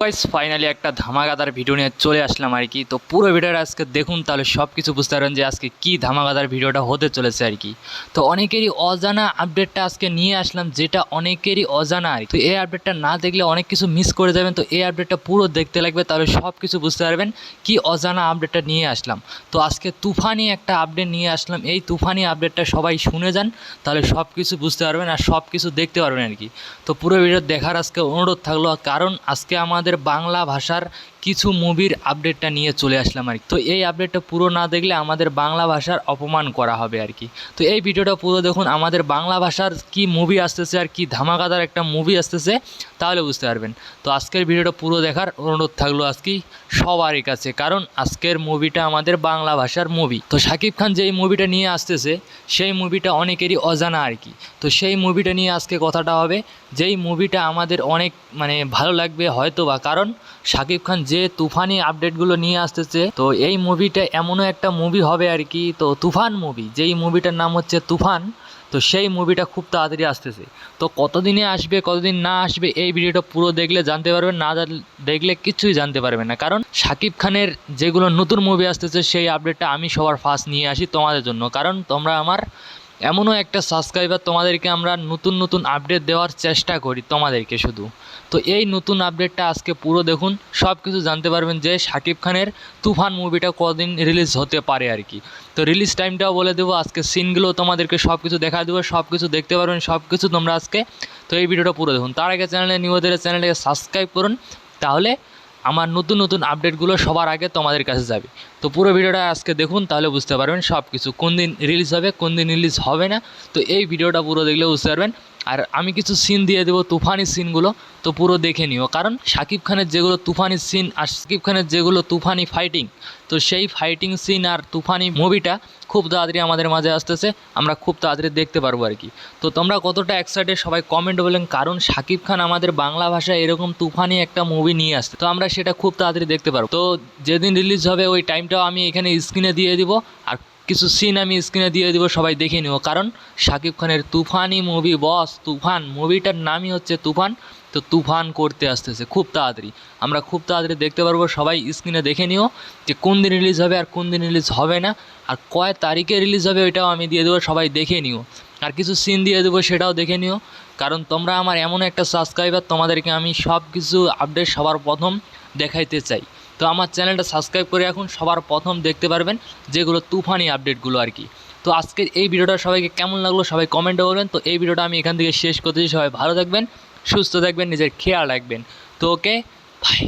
Guys finally একটা ধামাকাদার video নিয়ে চলে আসলাম আর কি। তো পুরো ভিডিওটা আজকে দেখুন, তাহলে সব কিছু বুঝতে পারবেন যে আজকে কি ধামাকাদার ভিডিওটা হতে চলেছে আর কি। তো অনেকেরই অজানা আপডেটটা আজকে নিয়ে আসলাম, যেটা অনেকেরই অজানা আর কি। তো এই আপডেটটা না দেখলে অনেক কিছু মিস করে যাবেন। তো এই আপডেটটা পুরো দেখতে লাগবে, তাহলে সব কিছু বুঝতে পারবেন কি অজানা আপডেটটা নিয়ে আসলাম। তো আজকে তুফানি একটা আপডেট নিয়ে আসলাম। এই তুফানি আপডেটটা সবাই শুনে যান, তাহলে সব কিছু বুঝতে পারবেন আর সব কিছু দেখতে পারবেন আর কি। তো পুরো ভিডিও দেখার আজকে অনুরোধ থাকলো, কারণ আজকে আমাদের বাংলা ভাষার কিছু মুভির আপডেটটা নিয়ে চলে আসলাম আর কি। তো এই আপডেটটা পুরো না দেখলে আমাদের বাংলা ভাষার অপমান করা হবে আর কি। তো এই ভিডিওটা পুরো দেখুন, আমাদের বাংলা ভাষার কি মুভি আসতেছে আর কি ধামাকাদার একটা মুভি আসতেছে, তাহলে বুঝতে পারবেন। তো আজকের ভিডিওটা পুরো দেখার অনুরোধ থাকলো আজকে সবারই কাছে, কারণ আজকের মুভিটা আমাদের বাংলা ভাষার মুভি। তো শাকিব খান যেই মুভিটা নিয়ে আসতেছে সেই মুভিটা অনেকেরই অজানা আর কি। তো সেই মুভিটা নিয়ে আজকে কথাটা হবে, যেই মুভিটা আমাদের অনেক ভালো লাগবে হয়তো বা, কারণ শাকিব খান যে তুফানি আপডেটগুলো নিয়ে আসতেছে। তো এই মুভিটা এমনও একটা মুভি হবে আর কি। তো তুফান মুভি, যেই মুভিটার নাম হচ্ছে তুফান, তো সেই মুভিটা খুব তাড়াতাড়ি আসতেছে। তো কতদিনে আসবে কতদিন না আসবে এই ভিডিওটা পুরো দেখলে জানতে পারবেন, না দেখলে কিছুই জানতে পারবেন না। কারণ শাকিব খানের যেগুলো নতুন মুভি আসতেছে সেই আপডেটটা আমি সবার ফার্স্ট নিয়ে আসি তোমাদের জন্য, কারণ তোমরা আমার এমনও একটা সাবস্ক্রাইবার, তোমাদেরকে আমরা নতুন নতুন আপডেট দেওয়ার চেষ্টা করি তোমাদেরকে শুধু। তো এই নতুন আপডেটটা আজকে পুরো দেখুন, সব কিছু জানতে পারবেন যে শাকিব খানের তুফান মুভিটা কদিন রিলিজ হতে পারে আর কি। তো রিলিজ টাইমটাও বলে দেবো, আজকে সিনগুলো তোমাদেরকে সব কিছু দেখা দেবো, সব কিছু দেখতে পারবেন, সব কিছু তোমরা আজকে। তো এই ভিডিওটা পুরো দেখুন, তার আগে চ্যানেলে নিউ হলে চ্যানেলটাকে সাবস্ক্রাইব করুন, তাহলে আমার নতুন নতুন আপডেটগুলো সবার আগে তোমাদের কাছে যাবে। তো পুরো ভিডিওটা আজকে দেখুন, তাহলে বুঝতে পারবেন সব কিছু, কোন দিন রিলিজ হবে কোন দিন রিলিজ হবে না। তো এই ভিডিওটা পুরো দেখলে বুঝতে পারবেন। আর আমি কিছু সিন দিয়ে দেবো, তুফানি সিনগুলো, তো পুরো দেখে নিও। কারণ শাকিব খানের যেগুলো তুফানি সিন আর শাকিব খানের যেগুলো তুফানি ফাইটিং, তো সেই ফাইটিং সিন আর তুফানি মুভিটা খুব তাড়াতাড়ি আমাদের মাঝে আসতেছে, আমরা খুব তাড়াতাড়ি দেখতে পারবো আর কি। তো তোমরা কতটা এক্সাইটেড সবাই কমেন্ট বলেন, কারণ শাকিব খান আমাদের বাংলা ভাষায় এরকম তুফানি একটা মুভি নিয়ে আসছে, তো আমরা সেটা খুব তাড়াতাড়ি দেখতে পারবো। তো যেদিন রিলিজ হবে ওই টাইমটাও আমি এখানে স্ক্রিনে দিয়ে দিব, আর কিছু সিন আমি স্ক্রিনে দিয়ে দিব, সবাই দেখে নিও। কারণ শাকিব খানের তুফানি মুভি বস, তুফান মুভিটার নামই হচ্ছে তুফান। তো তুফান করতে আসতেছে খুব তাড়াতাড়ি, আমরা খুব তাড়াতাড়ি দেখতে পারবো। সবাই স্ক্রিনে দেখে নিও যে কোন দিন রিলিজ হবে আর কোন দিন রিলিজ হবে না, আর কয় তারিখে রিলিজ হবে ওইটাও আমি দিয়ে দেবো, সবাই দেখে নিও। আর কিছু সিন দিয়ে দেবো, সেটাও দেখে নিও। কারণ তোমরা আমার এমন একটা সাবস্ক্রাইবার, তোমাদেরকে আমি সব কিছু আপডেট সবার প্রথম দেখাইতে চাই। তো আমার চ্যানেলটা সাবস্ক্রাইব করে রাখুন, সবার প্রথম দেখতে পারবেন যেগুলো তুফানি আপডেটগুলো আর কি। তো আজকের এই ভিডিওটা সবাইকে কেমন লাগলো সবাই কমেন্টে বলবেন। তো এই ভিডিওটা আমি এখান থেকে শেষ করতেছি, সবাই ভালো থাকবেন, সুস্থ থাকবেন, নিজের খেয়াল রাখবেন। তো ওকে, বাই।